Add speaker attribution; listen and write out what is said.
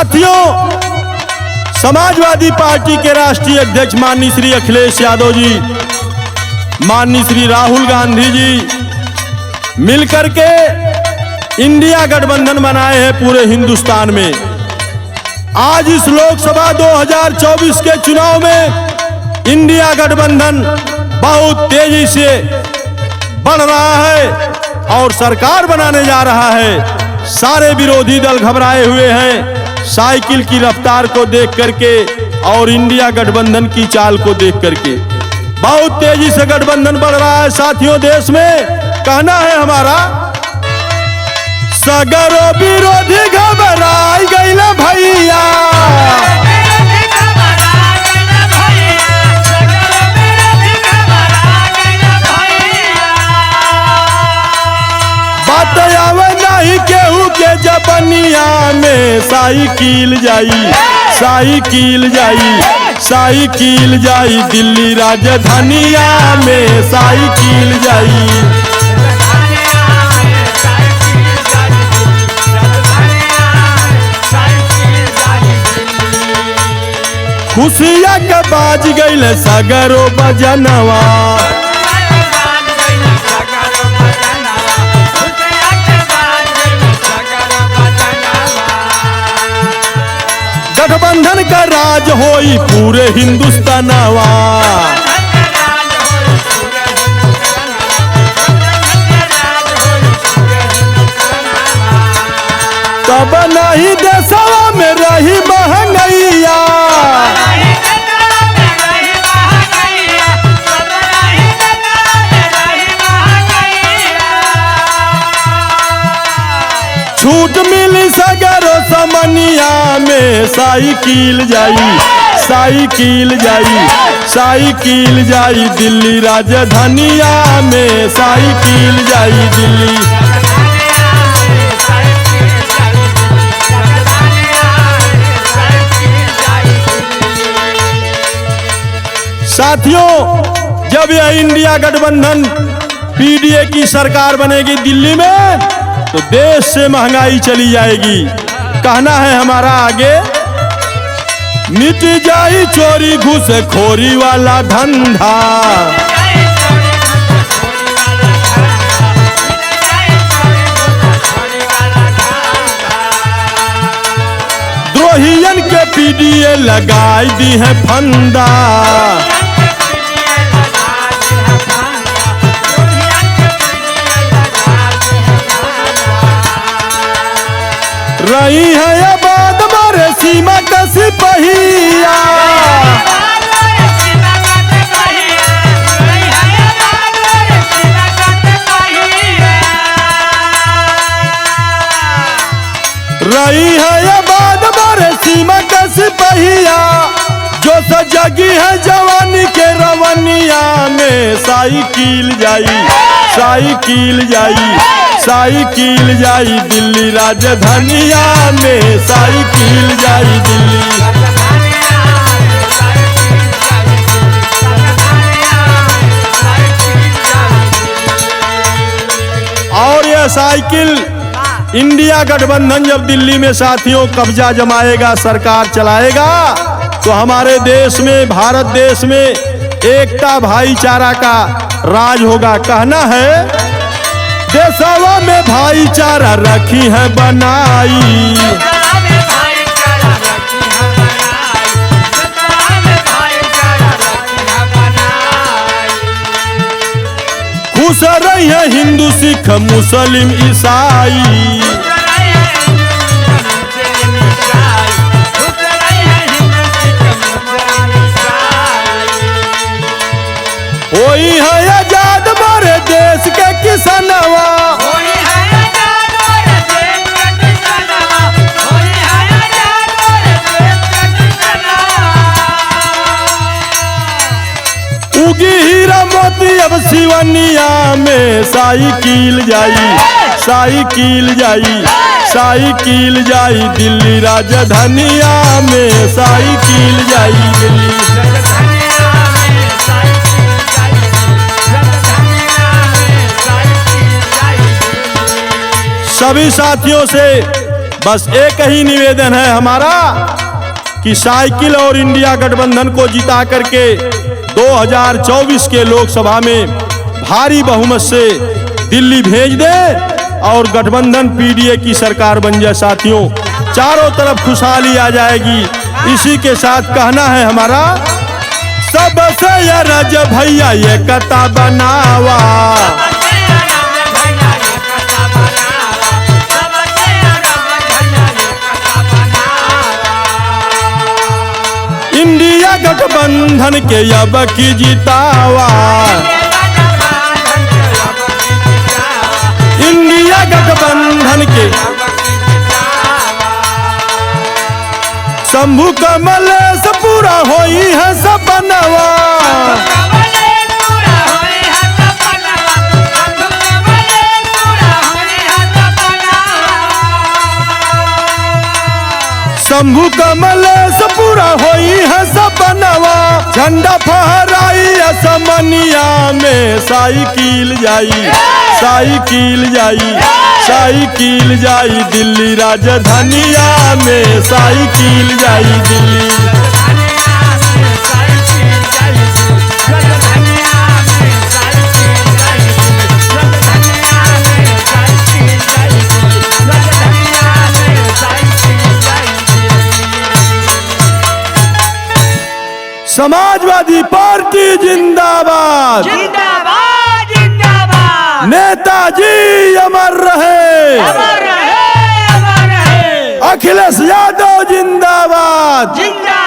Speaker 1: साथियों, समाजवादी पार्टी के राष्ट्रीय अध्यक्ष माननीय श्री अखिलेश यादव जी, माननीय श्री राहुल गांधी जी मिलकर के इंडिया गठबंधन बनाए हैं पूरे हिंदुस्तान में। आज इस लोकसभा 2024 के चुनाव में इंडिया गठबंधन बहुत तेजी से बढ़ रहा है और सरकार बनाने जा रहा है। सारे विरोधी दल घबराए हुए हैं साइकिल की रफ्तार को देख करके और इंडिया गठबंधन की चाल को देख करके। बहुत तेजी से गठबंधन बढ़ रहा है साथियों देश में। कहना है हमारा, सगरो विरोधी घबराई गई ना भैया, बात आवे नहीं केहू के जबनिया में। साइकिल जाई, साइकिल जाई, साइकिल जाई दिल्ली राजधानिया में। साइकिल जाई, खुशिया के बाज गईल सगरो बजनवा, गठबंधन का राज होई पूरे हिंदुस्तानवा। तब नहीं देशवा में रही महंगैया, छूट मिली सगरो समनिया में। साइकिल जाई, साइकिल जाई, साइकिल जाई दिल्ली राजधानिया में। साइकिल जाई दिल्ली, साथियों जब यह इंडिया गठबंधन पीडीए की सरकार बनेगी दिल्ली में तो देश से महंगाई चली जाएगी। कहना है हमारा आगे, मिट जाई चोरी घूसखोरी वाला धंधा, द्रोहियन के पीडीए लगाई दी है फंदा, रही है आबाद मारे सीमा का सिपहिया, रही है आबाद मारे सीमा का सिपहिया, जो सजगी है जवानी के रवनिया में। साइकिल जाई, साइकिल जाई, साइकिल जाई दिल्ली राजधानिया में। साइकिल जाई दिल्ली, और यह साइकिल इंडिया गठबंधन जब दिल्ली में साथियों कब्जा जमाएगा, सरकार चलाएगा, तो हमारे देश में, भारत देश में एकता भाईचारा का राज होगा। कहना है, देशवा में भाईचारा रखी है बनाई, खुश रही है हिंदू सिख मुस्लिम ईसाई, होई है आजाद मारे देश के किसनवा, उगी हीरा मोती अब सिवनिया में। साइकिल जाई, साइकिल जाई, साइकिल जाई दिल्ली राजधानिया में। साइकिल जाई दिल्ली, सभी साथियों से बस एक ही निवेदन है हमारा कि साइकिल और इंडिया गठबंधन को जिता करके 2024 के लोकसभा में भारी बहुमत से दिल्ली भेज दे और गठबंधन पीडीए की सरकार बन जाए। साथियों, चारों तरफ खुशहाली आ जाएगी। इसी के साथ कहना है हमारा, सबसे रज भैया ये कता बनावा, इंडिया गठबंधन के अब की जितावा, इंडिया गठबंधन के शंभू कमल से पूरा होई है सपनवा, शंभू कमल से पूरा होई है सपनवा, झंडा फहराई असमनिया में साइकिल जाई, साइकिल जाई, साइकिल जाई दिल्ली राजधानिया में, साइकिल जाई दिल्ली। समाजवादी पार्टी जिंदाबाद,
Speaker 2: जिंदाबाद जिंदाबाद,
Speaker 1: नेताजी अमर रहे,
Speaker 2: अमर रहे, अमर रहे,
Speaker 1: अखिलेश यादव जिंदाबाद,
Speaker 2: जिंदाबाद।